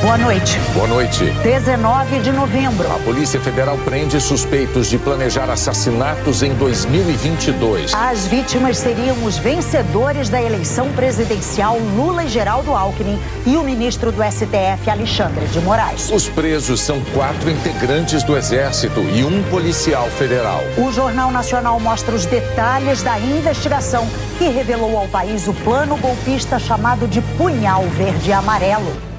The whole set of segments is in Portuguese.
Boa noite. Boa noite. 19 de novembro. A Polícia Federal prende suspeitos de planejar assassinatos em 2022. As vítimas seriam os vencedores da eleição presidencial Lula e Geraldo Alckmin e o ministro do STF, Alexandre de Moraes. Os presos são 4 integrantes do Exército e um policial federal. O Jornal Nacional mostra os detalhes da investigação que revelou ao país o plano golpista chamado de Punhal Verde e Amarelo.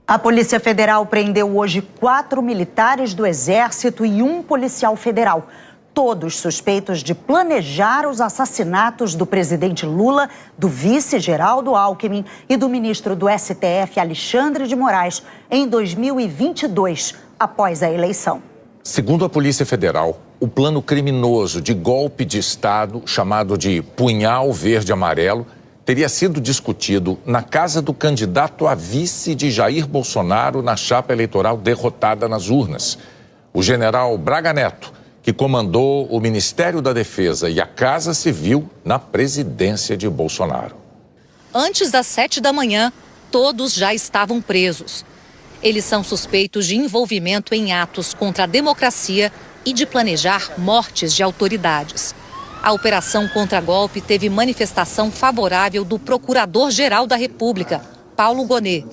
A Polícia Federal prendeu hoje 4 militares do Exército e um policial federal, todos suspeitos de planejar os assassinatos do presidente Lula, do vice Geraldo Alckmin e do ministro do STF, Alexandre de Moraes, em 2022, após a eleição. Segundo a Polícia Federal, o plano criminoso de golpe de Estado, chamado de Punhal Verde e Amarelo, teria sido discutido na casa do candidato a vice de Jair Bolsonaro na chapa eleitoral derrotada nas urnas. O general Braga Neto, que comandou o Ministério da Defesa e a Casa Civil na presidência de Bolsonaro. Antes das 7 da manhã, todos já estavam presos. Eles são suspeitos de envolvimento em atos contra a democracia e de planejar mortes de autoridades. A operação contra-golpe teve manifestação favorável do Procurador-Geral da República, Paulo Gonet,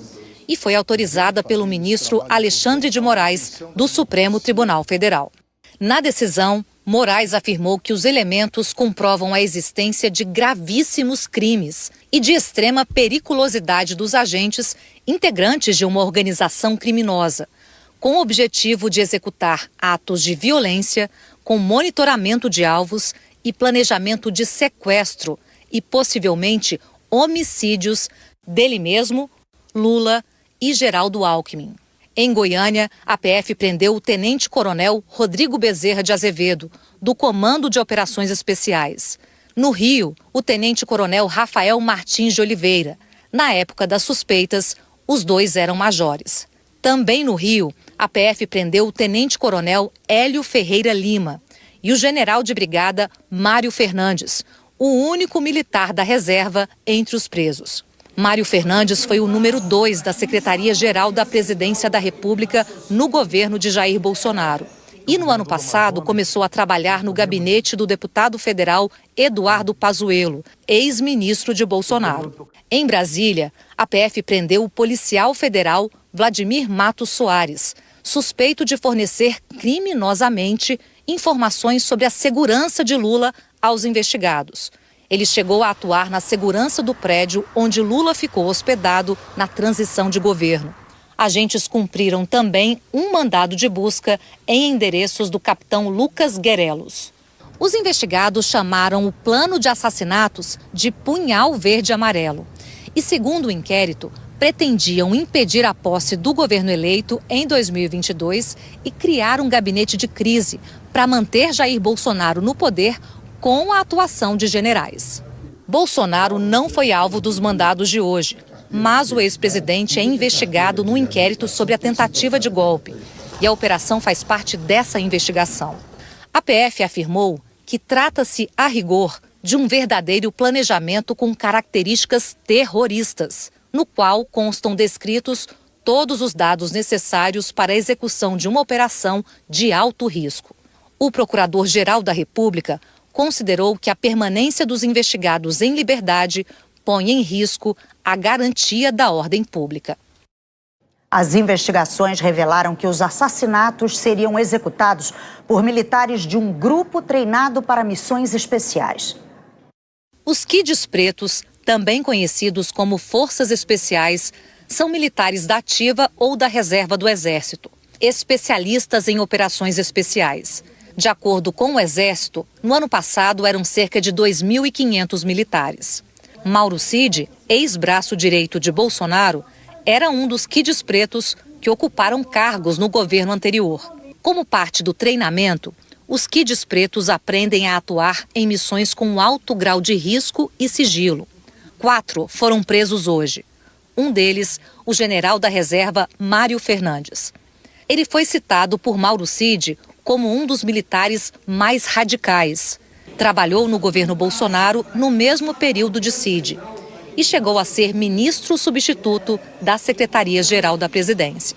e foi autorizada pelo ministro Alexandre de Moraes, do Supremo Tribunal Federal. Na decisão, Moraes afirmou que os elementos comprovam a existência de gravíssimos crimes e de extrema periculosidade dos agentes integrantes de uma organização criminosa, com o objetivo de executar atos de violência, com monitoramento de alvos e planejamento de sequestro e, possivelmente, homicídios dele mesmo, Lula e Geraldo Alckmin. Em Goiânia, a PF prendeu o tenente-coronel Rodrigo Bezerra de Azevedo, do Comando de Operações Especiais. No Rio, o tenente-coronel Rafael Martins de Oliveira. Na época das suspeitas, os dois eram majores. Também no Rio, a PF prendeu o tenente-coronel Hélio Ferreira Lima e o general de brigada Mário Fernandes, o único militar da reserva entre os presos. Mário Fernandes foi o número 2 da Secretaria-Geral da Presidência da República no governo de Jair Bolsonaro. E no ano passado começou a trabalhar no gabinete do deputado federal Eduardo Pazuello, ex-ministro de Bolsonaro. Em Brasília, a PF prendeu o policial federal Vladimir Matos Soares, suspeito de fornecer criminosamente informações sobre a segurança de Lula aos investigados. Ele chegou a atuar na segurança do prédio onde Lula ficou hospedado na transição de governo. Agentes cumpriram também um mandado de busca em endereços do capitão Lucas Guerelos. Os investigados chamaram o plano de assassinatos de Punhal Verde e Amarelo. E, segundo o inquérito, pretendiam impedir a posse do governo eleito em 2022 e criar um gabinete de crise para manter Jair Bolsonaro no poder com a atuação de generais. Bolsonaro não foi alvo dos mandados de hoje, mas o ex-presidente é investigado no inquérito sobre a tentativa de golpe e a operação faz parte dessa investigação. A PF afirmou que trata-se, a rigor, de um verdadeiro planejamento com características terroristas, no qual constam descritos todos os dados necessários para a execução de uma operação de alto risco. O Procurador-Geral da República considerou que a permanência dos investigados em liberdade põe em risco a garantia da ordem pública. As investigações revelaram que os assassinatos seriam executados por militares de um grupo treinado para missões especiais. Os Kids Pretos, também conhecidos como Forças Especiais, são militares da ativa ou da reserva do Exército, especialistas em operações especiais. De acordo com o Exército, no ano passado eram cerca de 2.500 militares. Mauro Cid, ex-braço direito de Bolsonaro, era um dos Kids Pretos que ocuparam cargos no governo anterior. Como parte do treinamento, os Kids Pretos aprendem a atuar em missões com alto grau de risco e sigilo. 4 foram presos hoje. Um deles, o general da reserva Mário Fernandes. Ele foi citado por Mauro Cid como um dos militares mais radicais. Trabalhou no governo Bolsonaro no mesmo período de Cid. e chegou a ser ministro substituto da Secretaria-Geral da Presidência.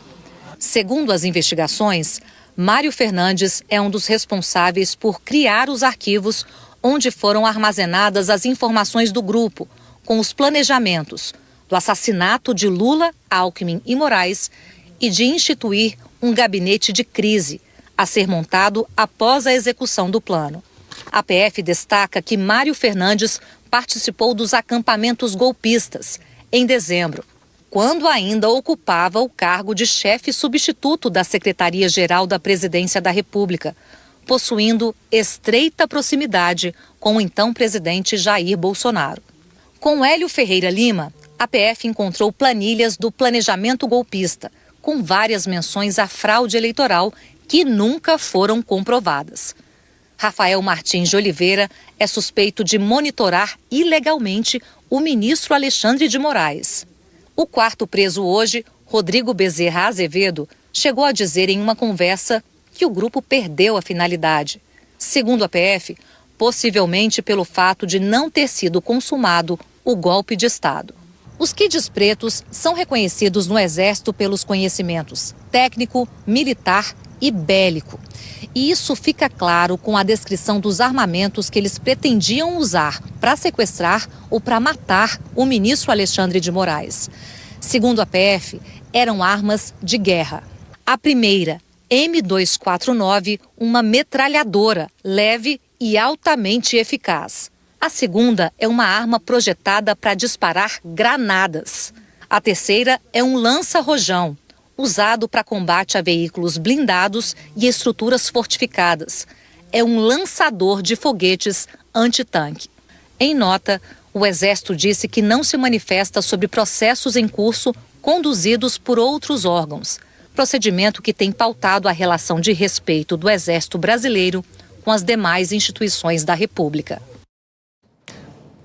Segundo as investigações, Mário Fernandes é um dos responsáveis por criar os arquivos onde foram armazenadas as informações do grupo, com os planejamentos do assassinato de Lula, Alckmin e Moraes e de instituir um gabinete de crise a ser montado após a execução do plano. A PF destaca que Mário Fernandes participou dos acampamentos golpistas em dezembro, quando ainda ocupava o cargo de chefe substituto da Secretaria-Geral da Presidência da República, possuindo estreita proximidade com o então presidente Jair Bolsonaro. Com Hélio Ferreira Lima, a PF encontrou planilhas do planejamento golpista, com várias menções à fraude eleitoral que nunca foram comprovadas. Rafael Martins de Oliveira é suspeito de monitorar ilegalmente o ministro Alexandre de Moraes. O quarto preso hoje, Rodrigo Bezerra Azevedo, chegou a dizer em uma conversa que o grupo perdeu a finalidade. Segundo a PF, possivelmente pelo fato de não ter sido consumado o golpe de Estado. Os kids pretos são reconhecidos no Exército pelos conhecimentos técnico, militar e bélico. E isso fica claro com a descrição dos armamentos que eles pretendiam usar para sequestrar ou para matar o ministro Alexandre de Moraes. Segundo a PF, eram armas de guerra. A primeira, M249, uma metralhadora leve e altamente eficaz. A segunda é uma arma projetada para disparar granadas. A terceira é um lança-rojão, usado para combate a veículos blindados e estruturas fortificadas. É um lançador de foguetes antitanque. Em nota, o Exército disse que não se manifesta sobre processos em curso conduzidos por outros órgãos, procedimento que tem pautado a relação de respeito do Exército brasileiro com as demais instituições da República.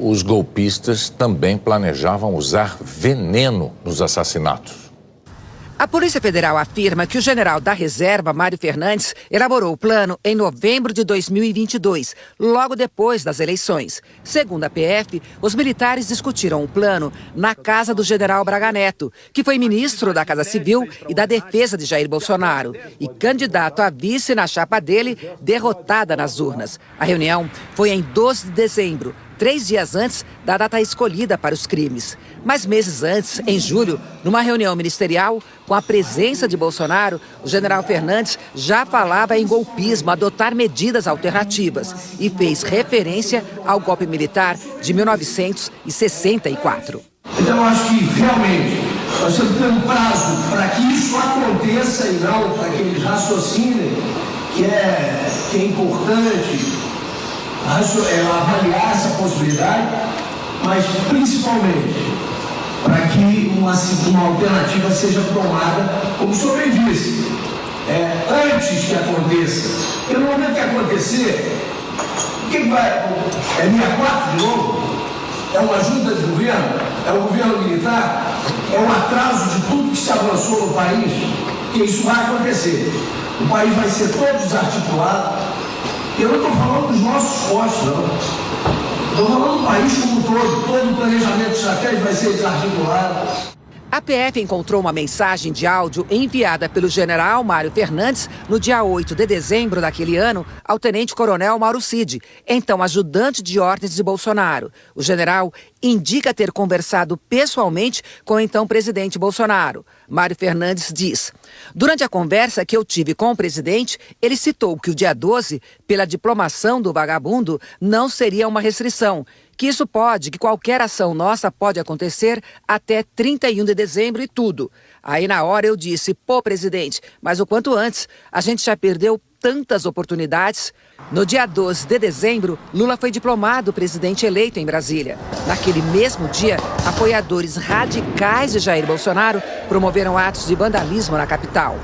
Os golpistas também planejavam usar veneno nos assassinatos. A Polícia Federal afirma que o general da Reserva, Mário Fernandes, elaborou o plano em novembro de 2022, logo depois das eleições. Segundo a PF, os militares discutiram o plano na casa do general Braga Neto, que foi ministro da Casa Civil e da Defesa de Jair Bolsonaro e candidato a vice na chapa dele, derrotada nas urnas. A reunião foi em 12 de dezembro. 3 dias antes da data escolhida para os crimes. Mas meses antes, em julho, numa reunião ministerial, com a presença de Bolsonaro, o general Fernandes já falava em golpismo, adotar medidas alternativas e fez referência ao golpe militar de 1964. Então, eu acho que realmente nós temos que ter um prazo para que isso aconteça e não para que eles raciocinem que é importante avaliar essa possibilidade, mas principalmente para que uma alternativa seja tomada, como o senhor bem disse, antes que aconteça. Porque no momento que acontecer, o que vai? É 64 de novo? É uma junta de governo? É um governo militar? É um atraso de tudo que se avançou no país? Que isso vai acontecer. O país vai ser todo desarticulado. Eu não estou falando dos nossos postos, não. Estou falando do país como um todo. Todo o planejamento estratégico vai ser desarticulado. A PF encontrou uma mensagem de áudio enviada pelo general Mário Fernandes no dia 8 de dezembro daquele ano ao tenente-coronel Mauro Cid, então ajudante de ordens de Bolsonaro. O general indica ter conversado pessoalmente com o então presidente Bolsonaro. Mário Fernandes diz: durante a conversa que eu tive com o presidente, ele citou que o dia 12, pela diplomação do vagabundo, não seria uma restrição. Que qualquer ação nossa pode acontecer até 31 de dezembro e tudo. Aí na hora eu disse: pô, presidente, mas o quanto antes, a gente já perdeu tantas oportunidades. No dia 12 de dezembro, Lula foi diplomado presidente eleito em Brasília. Naquele mesmo dia, apoiadores radicais de Jair Bolsonaro promoveram atos de vandalismo na capital.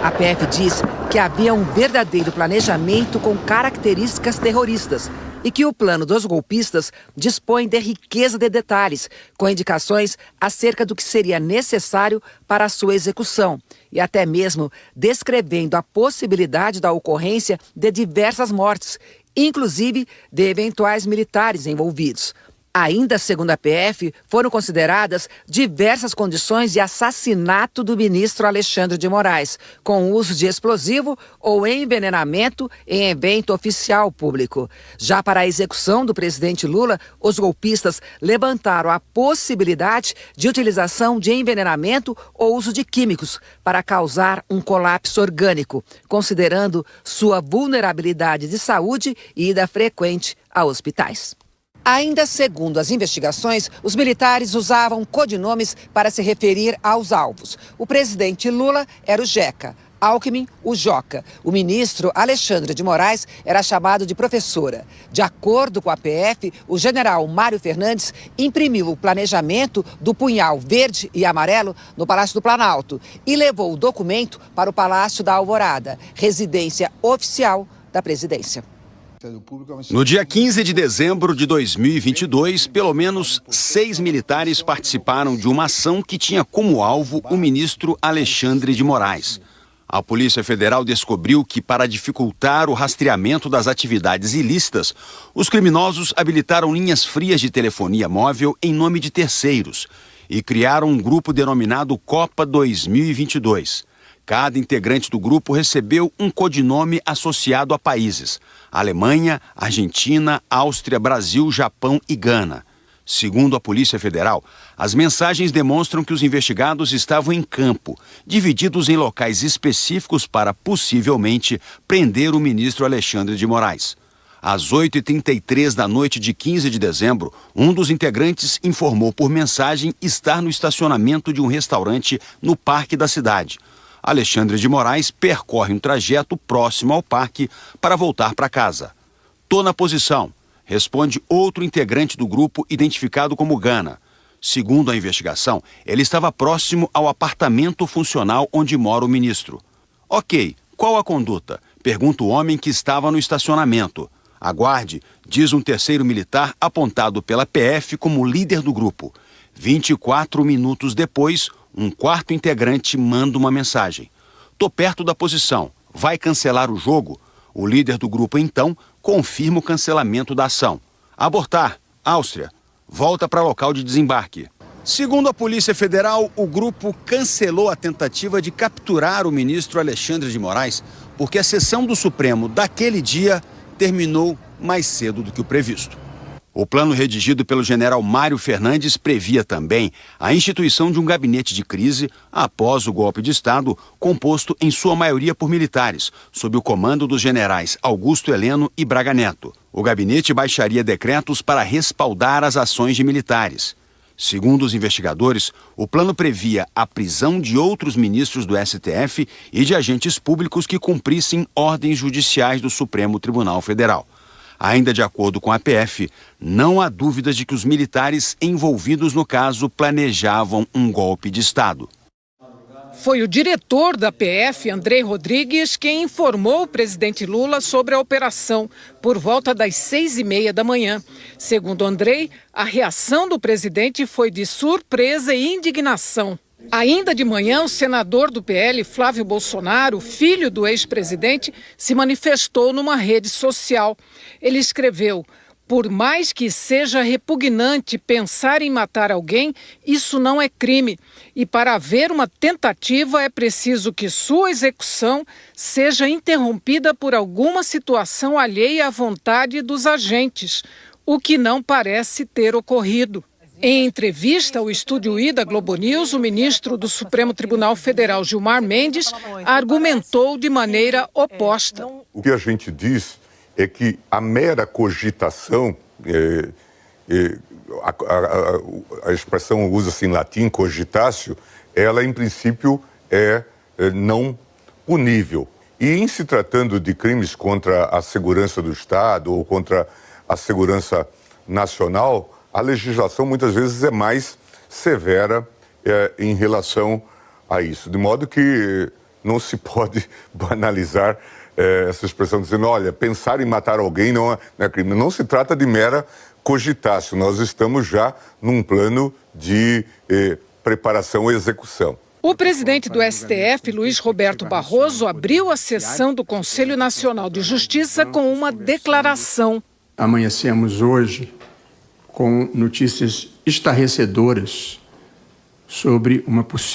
A PF diz que havia um verdadeiro planejamento com características terroristas e que o plano dos golpistas dispõe de riqueza de detalhes, com indicações acerca do que seria necessário para a sua execução e até mesmo descrevendo a possibilidade da ocorrência de diversas mortes, inclusive de eventuais militares envolvidos. Ainda segundo a PF, foram consideradas diversas condições de assassinato do ministro Alexandre de Moraes, com uso de explosivo ou envenenamento em evento oficial público. Já para a execução do presidente Lula, os golpistas levantaram a possibilidade de utilização de envenenamento ou uso de químicos para causar um colapso orgânico, considerando sua vulnerabilidade de saúde e ida frequente a hospitais. Ainda segundo as investigações, os militares usavam codinomes para se referir aos alvos. O presidente Lula era o Jeca, Alckmin, o Joca. O ministro Alexandre de Moraes era chamado de professora. De acordo com a PF, o general Mário Fernandes imprimiu o planejamento do punhal verde e amarelo no Palácio do Planalto e levou o documento para o Palácio da Alvorada, residência oficial da presidência. No dia 15 de dezembro de 2022, pelo menos 6 militares participaram de uma ação que tinha como alvo o ministro Alexandre de Moraes. A Polícia Federal descobriu que, para dificultar o rastreamento das atividades ilícitas, os criminosos habilitaram linhas frias de telefonia móvel em nome de terceiros e criaram um grupo denominado Copa 2022. Cada integrante do grupo recebeu um codinome associado a países: Alemanha, Argentina, Áustria, Brasil, Japão e Gana. Segundo a Polícia Federal, as mensagens demonstram que os investigados estavam em campo, divididos em locais específicos para, possivelmente, prender o ministro Alexandre de Moraes. Às 8h33 da noite de 15 de dezembro, um dos integrantes informou por mensagem estar no estacionamento de um restaurante no parque da cidade. Alexandre de Moraes percorre um trajeto próximo ao parque para voltar para casa. "Tô na posição", responde outro integrante do grupo identificado como Gana. Segundo a investigação, ele estava próximo ao apartamento funcional onde mora o ministro. "Ok, qual a conduta?", pergunta o homem que estava no estacionamento. "Aguarde", diz um terceiro militar apontado pela PF como líder do grupo. 24 minutos depois, um quarto integrante manda uma mensagem: "Tô perto da posição, vai cancelar o jogo?". O líder do grupo, então, confirma o cancelamento da ação. "Abortar, Áustria, volta para local de desembarque". Segundo a Polícia Federal, o grupo cancelou a tentativa de capturar o ministro Alexandre de Moraes porque a sessão do Supremo daquele dia terminou mais cedo do que o previsto. O plano redigido pelo general Mário Fernandes previa também a instituição de um gabinete de crise após o golpe de Estado, composto em sua maioria por militares, sob o comando dos generais Augusto Heleno e Braga Neto. O gabinete baixaria decretos para respaldar as ações de militares. Segundo os investigadores, o plano previa a prisão de outros ministros do STF e de agentes públicos que cumprissem ordens judiciais do Supremo Tribunal Federal. Ainda de acordo com a PF, não há dúvidas de que os militares envolvidos no caso planejavam um golpe de Estado. Foi o diretor da PF, Andrei Rodrigues, quem informou o presidente Lula sobre a operação por volta das 6h30 da manhã. Segundo Andrei, a reação do presidente foi de surpresa e indignação. Ainda de manhã, o senador do PL, Flávio Bolsonaro, filho do ex-presidente, se manifestou numa rede social. Ele escreveu: "Por mais que seja repugnante pensar em matar alguém, isso não é crime. E para haver uma tentativa é preciso que sua execução seja interrompida por alguma situação alheia à vontade dos agentes, o que não parece ter ocorrido". Em entrevista ao Estúdio I da Globo News, o ministro do Supremo Tribunal Federal, Gilmar Mendes, argumentou de maneira oposta. O que a gente diz é que a mera cogitação, a expressão usa-se em latim, cogitatio, ela em princípio é não punível. E em se tratando de crimes contra a segurança do Estado ou contra a segurança nacional, a legislação muitas vezes é mais severa em relação a isso. De modo que não se pode banalizar essa expressão dizendo, olha, pensar em matar alguém não é crime. Não se trata de mera cogitácio, nós estamos já num plano de preparação e execução. O presidente do STF, Luiz Roberto Barroso, abriu a sessão do Conselho Nacional de Justiça com uma declaração. Amanhecemos hoje com notícias estarrecedoras sobre uma possível